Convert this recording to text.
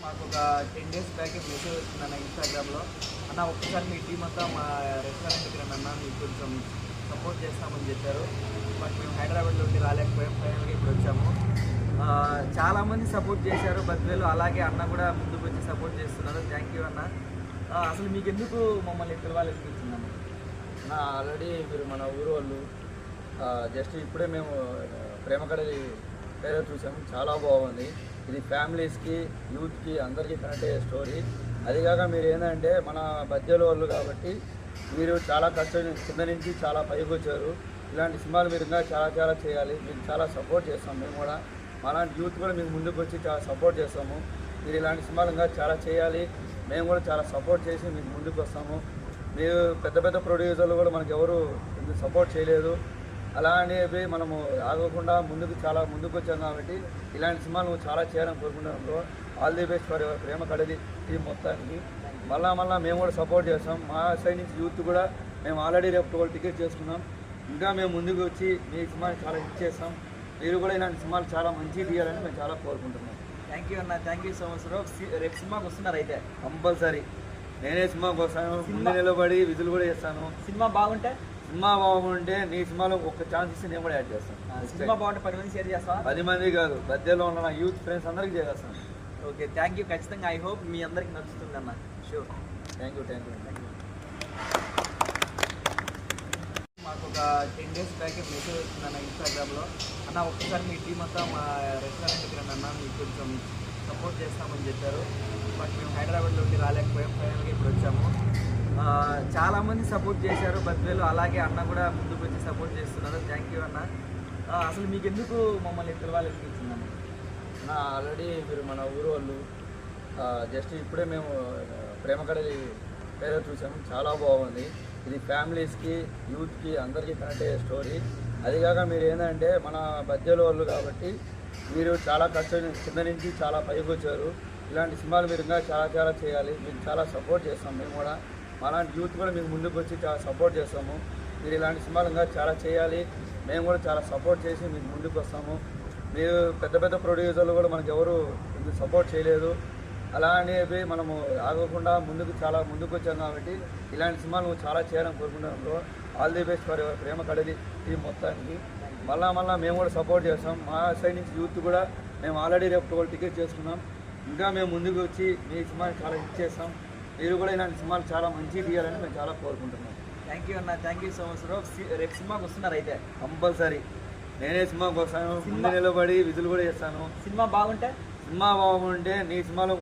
మాకు ఒక 10 days back message వచ్చిందన్న ఇన్స్టాగ్రామ్లో. అన్న ఒక్కసారి మీ టీం అంతా మా రెస్టారెంట్కి రండి అన్న, మీకు కొంచెం సపోర్ట్ చేస్తామని చెప్పారు. బట్ మేము హైదరాబాద్లో ఉండి రాలేకపోయాం, ఫైనల్గా ఇప్పుడు వచ్చాము. చాలామంది సపోర్ట్ చేశారు బద్వేలు, అలాగే అన్న కూడా ముందుకు వచ్చి సపోర్ట్ చేస్తున్నారు. థ్యాంక్ యూ అన్న. అసలు మీకు ఎందుకు మమ్మల్ని పిలవాలనిపించిందన్న? ఆల్రెడీ మీరు మన ఊరు వాళ్ళు జస్ట్ ఇప్పుడే మేము ప్రేమకడలి ట్రైలర్ చూసాము, చాలా బాగుంది. ఇది ఫ్యామిలీస్కి, యూత్కి అందరికీ కనెక్ట్ అయ్యే స్టోరీ. అదిగాక మీరు ఏంటంటే మన బద్వేలు వాళ్ళు కాబట్టి మీరు చాలా కష్టం కింద నుంచి చాలా పైకి వచ్చారు. ఇలాంటి సినిమాలు మీరు ఇంకా చాలా చాలా చేయాలి. మీకు చాలా సపోర్ట్ చేస్తాం. మేము కూడా అలాంటి యూత్ కూడా మీకు ముందుకు వచ్చి చాలా సపోర్ట్ చేస్తాము. మీరు ఇలాంటి సినిమాలు ఇంకా చాలా చేయాలి. మేము కూడా చాలా సపోర్ట్ చేసి మీకు ముందుకు వస్తాము. మీరు పెద్ద పెద్ద ప్రొడ్యూసర్లు కూడా మనకు ఎవరు సపోర్ట్ చేయలేదు. అలా అనేవి మనము ఆగకుండా చాలా ముందుకు వచ్చాం కాబట్టి ఇలాంటి సినిమాలు నువ్వు చాలా చేయాలని కోరుకుంటున్నాను. All the best for your Prema Kadali team మొత్తానికి. మళ్ళా మేము కూడా సపోర్ట్ చేస్తాం. మా సైడ్ నుంచి యూత్ కూడా మేము ఆల్రెడీ రేపు 12 టికెట్ చేసుకున్నాం. ఇంకా మేము ముందుకు వచ్చి మీ సినిమాని చాలా హిట్ చేస్తాం. మీరు కూడా ఇలాంటి సినిమాలు చాలా మంచిగా తీయాలని మేము చాలా కోరుకుంటున్నాం. థ్యాంక్ యూ అన్న, థ్యాంక్ యూ సో మచ్. రేపు సినిమాకి వస్తున్నారు అయితే? కంపల్సరీ నేనే సినిమాకి వస్తాను, ముందు నిలబడి విధులు కూడా చేస్తాను. సినిమా బాగుంటే నీ సినిమాలో ఒక ఛాన్స్ ఇస్తే నేను కూడా యాడ్ చేస్తాను. సినిమా బాగుంటే 10 మంది షేర్ చేస్తాను. 10 మంది కాదు, మధ్యలో ఉన్న నా యూత్ ఫ్రెండ్స్ అందరికీ చేస్తాను. Okay, thank you. ఖచ్చితంగా ఐ హోప్ మీ అందరికి నచ్చుతుంది అన్న. షూర్. Thank you. మాకు ఒక 10 డేస్ బ్యాక్ మెసేజ్ వచ్చిందన్న ఇన్స్టాగ్రామ్లో. అన్న ఒక్కసారి మీ టీం అంతా మా రెస్టారెంట్కి రండి అన్న, మీకు కొంచెం సపోర్ట్ చేస్తామని చెప్పారు. బట్ మేము హైదరాబాద్లో ఉండి రాలేకపోయాం, ఫైనల్గా ఇప్పుడు వచ్చాము. చాలామంది సపోర్ట్ చేశారు బద్వేలు, అలాగే అన్న కూడా ముందుకు వచ్చి సపోర్ట్ చేస్తున్నారు. థ్యాంక్ యూ అన్న. అసలు మీకు ఎందుకు మమ్మల్ని పిలవాలనిపించిందన్న? ఆల్రెడీ మీరు మన ఊరు వాళ్ళు జస్ట్ ఇప్పుడే మేము ప్రేమకడలి ట్రైలర్ చూసాము, చాలా బాగుంది. ఇది ఫ్యామిలీస్కి, యూత్కి అందరికీ కనెక్ట్ అయ్యే స్టోరీ. అదిగాక మీరు ఏంటంటే మన బద్వేలు వాళ్ళు కాబట్టి మీరు చాలా కష్టం కింద నుంచి చాలా పైకి వచ్చారు. ఇలాంటి సినిమాలు మీరు ఇంకా చాలా చాలా చేయాలి. మీకు చాలా సపోర్ట్ చేస్తాం. మేము కూడా అలాంటి యూత్ కూడా మీకు ముందుకు వచ్చి చాలా సపోర్ట్ చేస్తాము. మీరు ఇలాంటి సినిమాలు ఇంకా చాలా చేయాలి. మేము కూడా చాలా సపోర్ట్ చేసి మీకు ముందుకు వస్తాము. మీరు పెద్ద పెద్ద ప్రొడ్యూసర్లు కూడా మనకు ఎవరు సపోర్ట్ చేయలేదు. అలా అనేవి మనము ఆగకుండా చాలా ముందుకు వచ్చాం కాబట్టి ఇలాంటి సినిమాలు నువ్వు చాలా చేయాలని కోరుకుంటున్నాను. All the best for your Prema Kadali team మొత్తానికి. మళ్ళా మేము కూడా సపోర్ట్ చేస్తాం. మా సైడ్ నుంచి యూత్ కూడా మేము ఆల్రెడీ రేపు 12 టికెట్ చేసుకున్నాం. ఇంకా మేము ముందుకు వచ్చి మీ సినిమాని చాలా హిట్ చేస్తాం. మీరు కూడా ఇలాంటి సినిమాలు చాలా మంచిగా తీయాలని మేము చాలా కోరుకుంటున్నాం. థ్యాంక్ యూ అన్న, థ్యాంక్ యూ సో మచ్. రేపు సినిమాకి వస్తున్నారు అయితే? కంపల్సరీ నేనే సినిమాకి వస్తాను, ముందు నిలబడి విధులు కూడా చేస్తాను. సినిమా బాగుంటే నీ సినిమాలో